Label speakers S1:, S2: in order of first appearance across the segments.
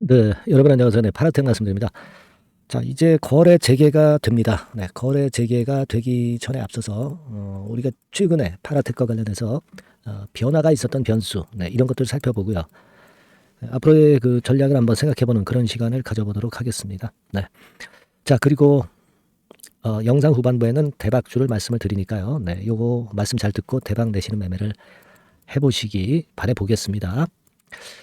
S1: 네, 여러분 안녕하세요. 네, 파라텍 말씀드립니다. 자, 이제 거래 재개가 됩니다. 네, 거래 재개가 되기 전에 앞서서 우리가 최근에 파라텍과 관련해서 변화가 있었던 변수, 네, 이런 것들을 살펴보고요. 네, 앞으로의 그 전략을 한번 생각해보는 그런 시간을 가져보도록 하겠습니다. 네, 자, 그리고 영상 후반부에는 대박주를 말씀을 드리니까요. 네, 요거 말씀 잘 듣고 대박 내시는 매매를 해보시기 바라보겠습니다.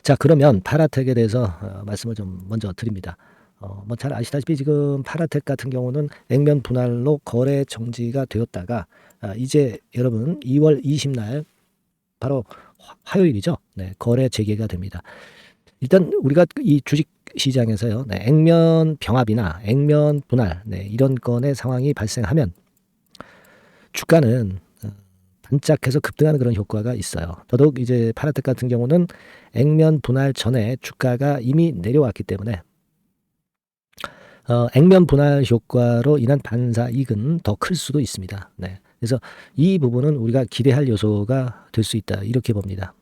S1: 자, 그러면 파라텍에 대해서 말씀을 좀 먼저 드립니다. 뭐 잘 아시다시피 지금 파라텍 같은 경우는 액면 분할로 거래 정지가 되었다가 이제 여러분 2월 20날 바로 화요일이죠. 네, 거래 재개가 됩니다. 일단 우리가 이 주식 시장에서요, 네, 액면 병합이나 액면 분할, 네, 이런 건의 상황이 발생하면 주가는 반짝해서 급등하는 그런 효과가 있어요. 더더욱 이제 파라텍 같은 경우는 액면 분할 전에 주가가 이미 내려왔기 때문에 액면 분할 효과로 인한 반사이익은 더 클 수도 있습니다. 네. 그래서 이 부분은 우리가 기대할 요소가 될 수 있다. 이렇게 봅니다.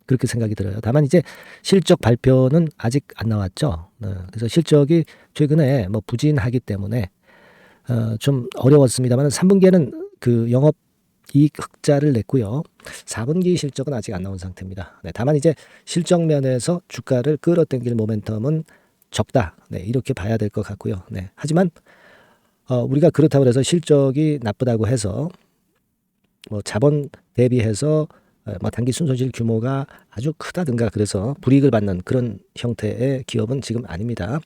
S1: 그렇게 생각이 들어요. 다만 이제 실적 발표는 아직 안 나왔죠. 그래서 실적이 최근에 뭐 부진하기 때문에 좀 어려웠습니다만 3분기에는 그 영업 이익 흑자를 냈고요. 4분기 실적은 아직 안 나온 상태입니다. 네, 다만 이제 실적 면에서 주가를 끌어당길 모멘텀은 적다. 네, 이렇게 봐야 될 것 같고요. 네, 하지만 우리가 그렇다고 해서 실적이 나쁘다고 해서 뭐 자본 대비해서 뭐 단기 순손실 규모가 아주 크다든가 그래서 불이익을 받는 그런 형태의 기업은 지금 아닙니다.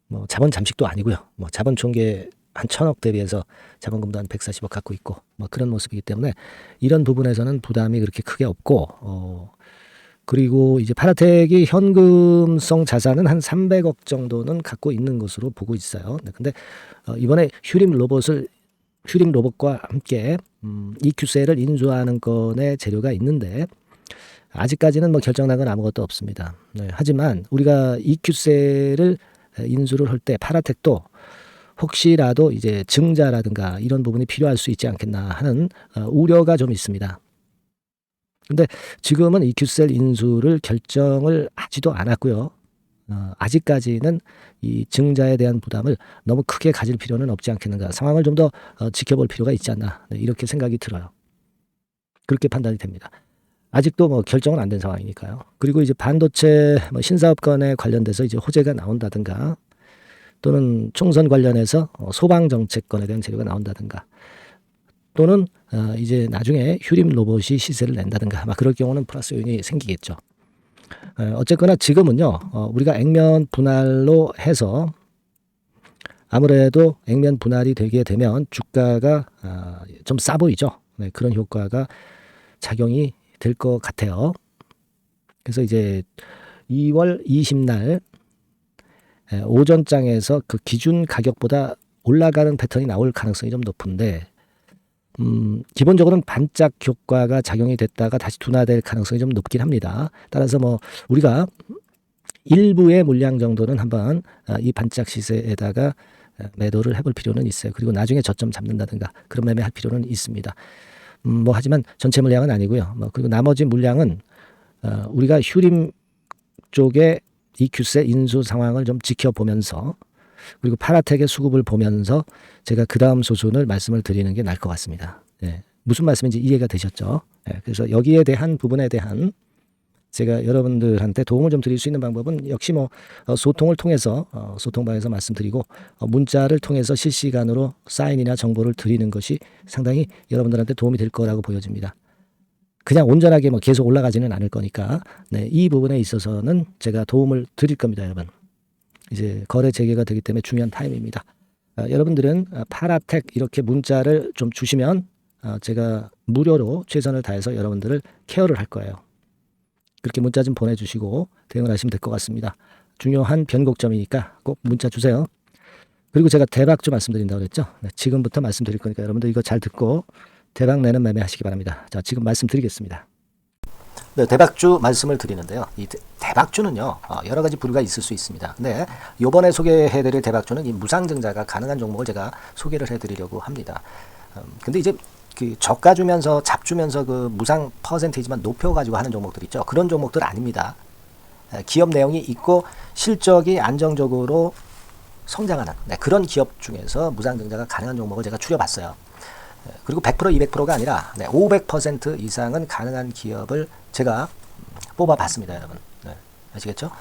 S1: 뭐 자본 잠식도 아니고요. 뭐 자본 총계 한 1,000억 대비해서 자본금도 한 140억 갖고 있고 뭐 그런 모습이기 때문에 이런 부분에서는 부담이 그렇게 크게 없고 그리고 이제 파라텍이 현금성 자산은 한 300억 정도는 갖고 있는 것으로 보고 있어요. 네, 근데 이번에 휴림 로봇과 함께 EQ셀을 인수하는 건의 재료가 있는데 아직까지는 뭐 결정난 건 아무것도 없습니다. 네, 하지만 우리가 EQ셀을 인수를 할 때 파라텍도 혹시라도 이제 증자라든가 이런 부분이 필요할 수 있지 않겠나 하는 우려가 좀 있습니다. 근데 지금은 EQ셀 인수를 결정을 하지도 않았고요. 아직까지는 이 증자에 대한 부담을 너무 크게 가질 필요는 없지 않겠는가. 상황을 좀 더 지켜볼 필요가 있지 않나. 네, 이렇게 생각이 들어요. 그렇게 판단이 됩니다. 아직도 뭐 결정은 안 된 상황이니까요. 그리고 이제 반도체 뭐 신사업권에 관련돼서 이제 호재가 나온다든가 또는 총선 관련해서 소방 정책권에 대한 재료가 나온다든가 또는 이제 나중에 휴림 로봇이 시세를 낸다든가 막 그럴 경우는 플러스 요인이 생기겠죠. 어쨌거나 지금은요 우리가 액면 분할로 해서 아무래도 액면 분할이 되게 되면 주가가 좀 싸 보이죠. 네, 그런 효과가 작용이 될 것 같아요. 그래서 이제 2월 20날 오전장에서 그 기준 가격보다 올라가는 패턴이 나올 가능성이 좀 높은데 기본적으로는 반짝 효과가 작용이 됐다가 다시 둔화될 가능성이 좀 높긴 합니다. 따라서 뭐 우리가 일부의 물량 정도는 한번 이 반짝 시세에다가 매도를 해볼 필요는 있어요. 그리고 나중에 저점 잡는다든가 그런 매매할 필요는 있습니다. 뭐 하지만 전체 물량은 아니고요. 뭐 그리고 나머지 물량은 우리가 휴림 쪽에 EQ셀 인수 상황을 좀 지켜보면서 그리고 파라텍의 수급을 보면서 제가 그 다음 소순을 말씀을 드리는 게 나을 것 같습니다. 예, 무슨 말씀인지 이해가 되셨죠? 예, 그래서 여기에 대한 부분에 대한 제가 여러분들한테 도움을 좀 드릴 수 있는 방법은 역시 뭐 소통을 통해서 소통방에서 말씀드리고 문자를 통해서 실시간으로 사인이나 정보를 드리는 것이 상당히 여러분들한테 도움이 될 거라고 보여집니다. 그냥 온전하게 뭐 계속 올라가지는 않을 거니까 네, 이 부분에 있어서는 제가 도움을 드릴 겁니다, 여러분. 이제 거래 재개가 되기 때문에 중요한 타임입니다. 여러분들은 파라텍 이렇게 문자를 좀 주시면 제가 무료로 최선을 다해서 여러분들을 케어를 할 거예요. 그렇게 문자 좀 보내주시고 대응을 하시면 될 것 같습니다. 중요한 변곡점이니까 꼭 문자 주세요. 그리고 제가 대박주 말씀드린다고 그랬죠. 네, 지금부터 말씀드릴 거니까 여러분들 이거 잘 듣고 대박 내는 매매 하시기 바랍니다. 자, 지금 말씀드리겠습니다. 네, 대박주 말씀을 드리는데요. 이 대박주는요, 여러 가지 부류가 있을 수 있습니다. 근데 이번에 소개해드릴 대박주는 이 무상증자가 가능한 종목을 제가 소개를 해드리려고 합니다. 근데 이제 그 저가 주면서 잡 주면서 그 무상 퍼센테이지만 높여가지고 하는 종목들 있죠. 그런 종목들 아닙니다. 기업 내용이 있고 실적이 안정적으로 성장하는 그런 기업 중에서 무상증자가 가능한 종목을 제가 추려봤어요. 그리고 100% 200%가 아니라 500% 이상은 가능한 기업을 제가 뽑아봤습니다, 여러분. 아시겠죠?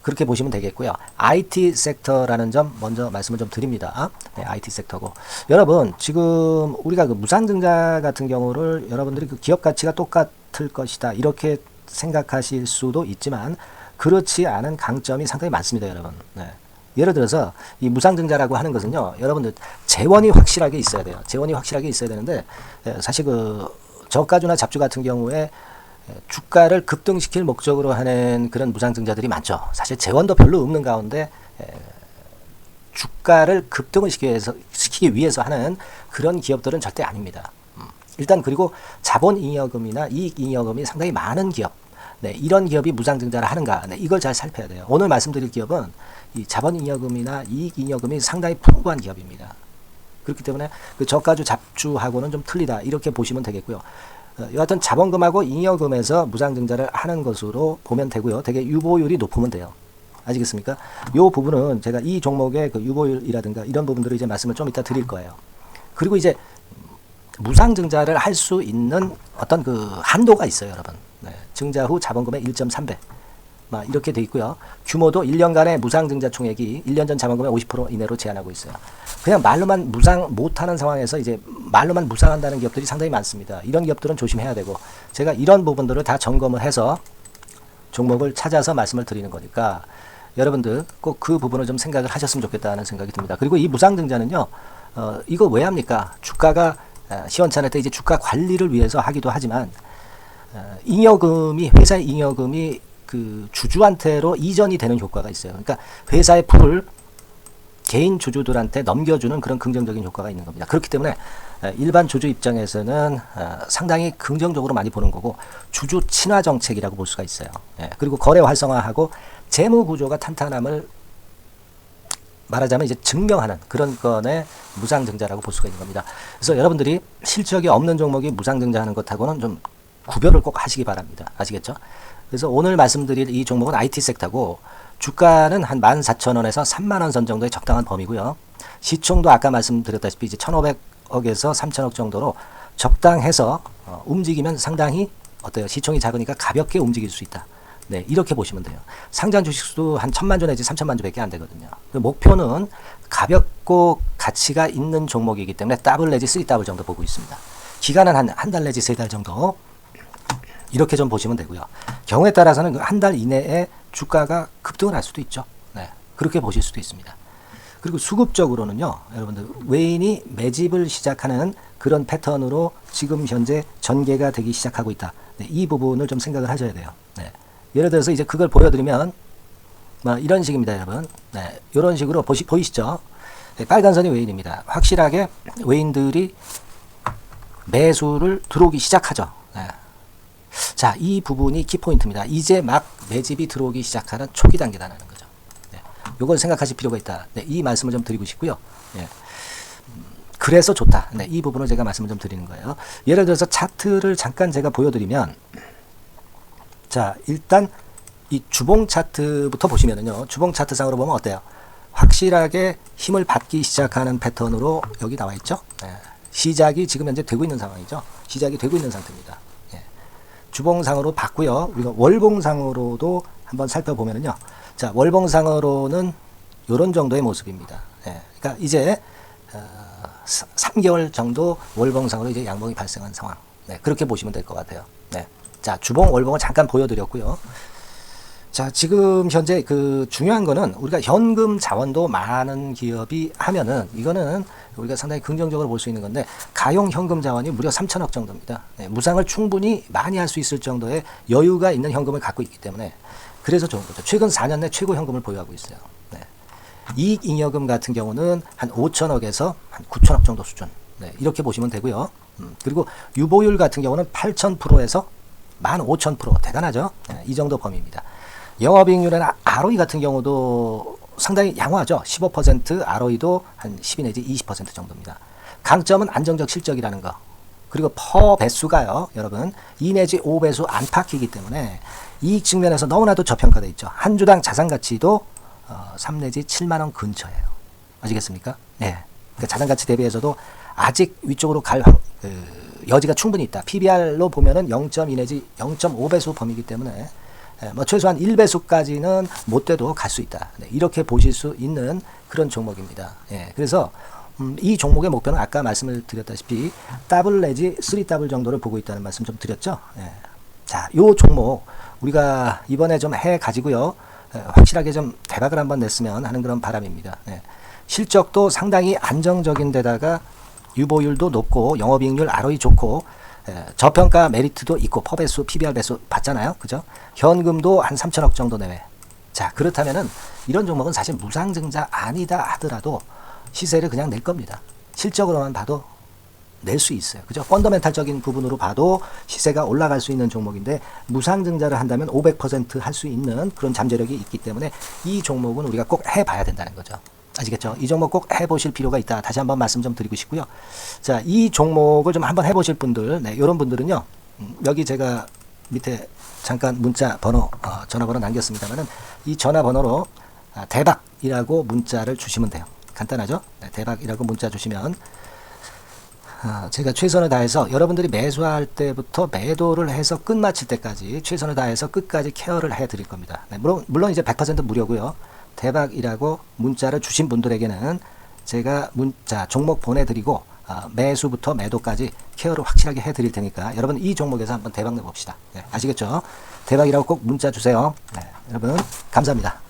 S1: 그렇게 보시면 되겠고요. IT 섹터라는 점 먼저 말씀을 좀 드립니다. IT 섹터고 여러분 지금 우리가 그 무상증자 같은 경우를 여러분들이 그 기업 가치가 똑같을 것이다 이렇게 생각하실 수도 있지만 그렇지 않은 강점이 상당히 많습니다, 여러분. 예를 들어서 이 무상증자라고 하는 것은요, 여러분들 재원이 확실하게 있어야 돼요. 재원이 확실하게 있어야 되는데 사실 그 저가주나 잡주 같은 경우에 주가를 급등시킬 목적으로 하는 그런 무상증자들이 많죠. 사실 재원도 별로 없는 가운데 주가를 급등을 시키기 위해서 하는 그런 기업들은 절대 아닙니다. 일단 그리고 자본잉여금이나 이익잉여금이 상당히 많은 기업, 이런 기업이 무상증자를 하는가, 이걸 잘 살펴야 돼요. 오늘 말씀드릴 기업은 이 자본잉여금이나 이익잉여금이 상당히 풍부한 기업입니다. 그렇기 때문에 그 저가주 잡주하고는 좀 틀리다 이렇게 보시면 되겠고요. 여하튼 자본금하고 잉여금에서 무상증자를 하는 것으로 보면 되고요. 되게 유보율이 높으면 돼요. 아시겠습니까? 이 부분은 제가 이 종목의 그 유보율이라든가 이런 부분들을 이제 말씀을 좀 이따 드릴 거예요. 그리고 이제 무상증자를 할 수 있는 어떤 그 한도가 있어요, 여러분. 증자 후 자본금의 1.3배. 이렇게 돼 있고요. 규모도 1년간의 무상증자 총액이 1년 전 자본금의 50% 이내로 제한하고 있어요. 그냥 말로만 무상 못하는 상황에서 이제 말로만 무상한다는 기업들이 상당히 많습니다. 이런 기업들은 조심해야 되고 제가 이런 부분들을 다 점검을 해서 종목을 찾아서 말씀을 드리는 거니까 여러분들 꼭 그 부분을 좀 생각을 하셨으면 좋겠다는 생각이 듭니다. 그리고 이 무상증자는요, 이거 왜 합니까? 주가가 시원찮을 때 이제 주가 관리를 위해서 하기도 하지만 회사의 잉여금이 그 주주한테로 이전이 되는 효과가 있어요. 그러니까 회사의 풀을 개인 주주들한테 넘겨주는 그런 긍정적인 효과가 있는 겁니다. 그렇기 때문에 일반 주주 입장에서는 상당히 긍정적으로 많이 보는 거고 주주 친화 정책이라고 볼 수가 있어요. 그리고 거래 활성화하고 재무 구조가 탄탄함을 말하자면 이제 증명하는 그런 건의 무상증자라고 볼 수가 있는 겁니다. 그래서 여러분들이 실적이 없는 종목이 무상증자하는 것하고는 좀 구별을 꼭 하시기 바랍니다. 아시겠죠? 그래서 오늘 말씀드릴 이 종목은 IT 섹터고 주가는 한 14,000원에서 30,000원 선 정도의 적당한 범위고요. 시총도 아까 말씀드렸다시피 이제 1,500억에서 3,000억 정도로 적당해서 움직이면 상당히 어때요? 시총이 작으니까 가볍게 움직일 수 있다. 이렇게 보시면 돼요. 상장 주식수도 한 1,000만 주 내지 3,000만 주밖에 안 되거든요. 목표는 가볍고 가치가 있는 종목이기 때문에 더블 내지 3더블 정도 보고 있습니다. 기간은 한 달 내지 3달 정도 이렇게 좀 보시면 되고요. 경우에 따라서는 한 달 이내에 주가가 급등을 할 수도 있죠. 그렇게 보실 수도 있습니다. 그리고 수급적으로는요, 여러분들 외인이 매집을 시작하는 그런 패턴으로 지금 현재 전개가 되기 시작하고 있다. 이 부분을 좀 생각을 하셔야 돼요. 예를 들어서 이제 그걸 보여드리면 이런 식입니다, 여러분. 이런 식으로 보이시죠? 빨간 선이 외인입니다. 확실하게 외인들이 매수를 들어오기 시작하죠. 자, 이 부분이 키포인트입니다. 이제 막 매집이 들어오기 시작하는 초기 단계라는 거죠. 요걸 생각하실 필요가 있다. 이 말씀을 좀 드리고 싶고요. 그래서 좋다. 이 부분을 제가 말씀을 좀 드리는 거예요. 예를 들어서 차트를 잠깐 제가 보여드리면, 자, 일단 이 주봉 차트부터 보시면은요, 주봉 차트상으로 보면 어때요? 확실하게 힘을 받기 시작하는 패턴으로 여기 나와 있죠. 시작이 지금 현재 되고 있는 상황이죠. 시작이 되고 있는 상태입니다. 주봉상으로 봤고요. 우리가 월봉상으로도 한번 살펴보면은요. 자, 월봉상으로는 이런 정도의 모습입니다. 그러니까 이제 3개월 정도 월봉상으로 이제 양봉이 발생한 상황. 그렇게 보시면 될 것 같아요. 자, 주봉, 월봉을 잠깐 보여드렸고요. 자, 지금 현재 그 중요한 거는 우리가 현금 자원도 많은 기업이 하면은 이거는 우리가 상당히 긍정적으로 볼 수 있는 건데 가용 현금 자원이 무려 3,000억 정도입니다. 무상을 충분히 많이 할 수 있을 정도의 여유가 있는 현금을 갖고 있기 때문에 그래서 좋은 거죠. 최근 4년 내 최고 현금을 보유하고 있어요. 이익잉여금 같은 경우는 한 5,000억에서 한 9,000억 정도 수준. 이렇게 보시면 되고요. 그리고 유보율 같은 경우는 8,000%에서 15,000% 대단하죠. 이 정도 범위입니다. 영업이익률은 ROE 같은 경우도 상당히 양호하죠. 15%, ROE도 한 12 내지 20% 정도입니다. 강점은 안정적 실적이라는 거. 그리고 퍼 배수가요, 여러분 2 내지 5배수 안팎이기 때문에 이익 측면에서 너무나도 저평가되어 있죠. 한 주당 자산 가치도 3 내지 7만 원 근처예요. 아시겠습니까? 네. 그러니까 자산 가치 대비해서도 아직 위쪽으로 갈 여지가 충분히 있다. PBR로 보면은 0.2 내지 0.5배수 범위이기 때문에 뭐 최소한 1배수까지는 못 돼도 갈 수 있다. 네, 이렇게 보실 수 있는 그런 종목입니다. 예, 그래서 이 종목의 목표는 아까 말씀을 드렸다시피 더블 내지 3더블 정도를 보고 있다는 말씀 좀 드렸죠. 예. 자, 요 종목 우리가 이번에 좀 해 가지고요. 확실하게 좀 대박을 한번 냈으면 하는 그런 바람입니다. 예. 실적도 상당히 안정적인 데다가 유보율도 높고 영업이익률 ROE 좋고 저평가 메리트도 있고 퍼배수, PBR 배수 봤잖아요. 그죠? 현금도 한 3천억 정도 내외. 자, 그렇다면은 이런 종목은 사실 무상증자 아니다 하더라도 시세를 그냥 낼 겁니다. 실적으로만 봐도 낼 수 있어요. 그죠? 펀더멘탈적인 부분으로 봐도 시세가 올라갈 수 있는 종목인데 무상증자를 한다면 500% 할 수 있는 그런 잠재력이 있기 때문에 이 종목은 우리가 꼭 해봐야 된다는 거죠. 아시겠죠? 이 종목 꼭 해보실 필요가 있다. 다시 한번 말씀 좀 드리고 싶고요. 자, 이 종목을 좀 한번 해보실 분들, 네, 이런 분들은요, 여기 제가 밑에 잠깐 문자 번호, 전화번호 남겼습니다만은 이 전화번호로 대박이라고 문자를 주시면 돼요. 간단하죠? 네, 대박이라고 문자 주시면 제가 최선을 다해서 여러분들이 매수할 때부터 매도를 해서 끝마칠 때까지 최선을 다해서 끝까지 케어를 해드릴 겁니다. 네, 물론 이제 100% 무료고요. 대박이라고 문자를 주신 분들에게는 제가 문자 종목 보내드리고 매수부터 매도까지 케어를 확실하게 해드릴 테니까 여러분 이 종목에서 한번 대박 내봅시다. 네, 아시겠죠? 대박이라고 꼭 문자 주세요. 네, 여러분 감사합니다.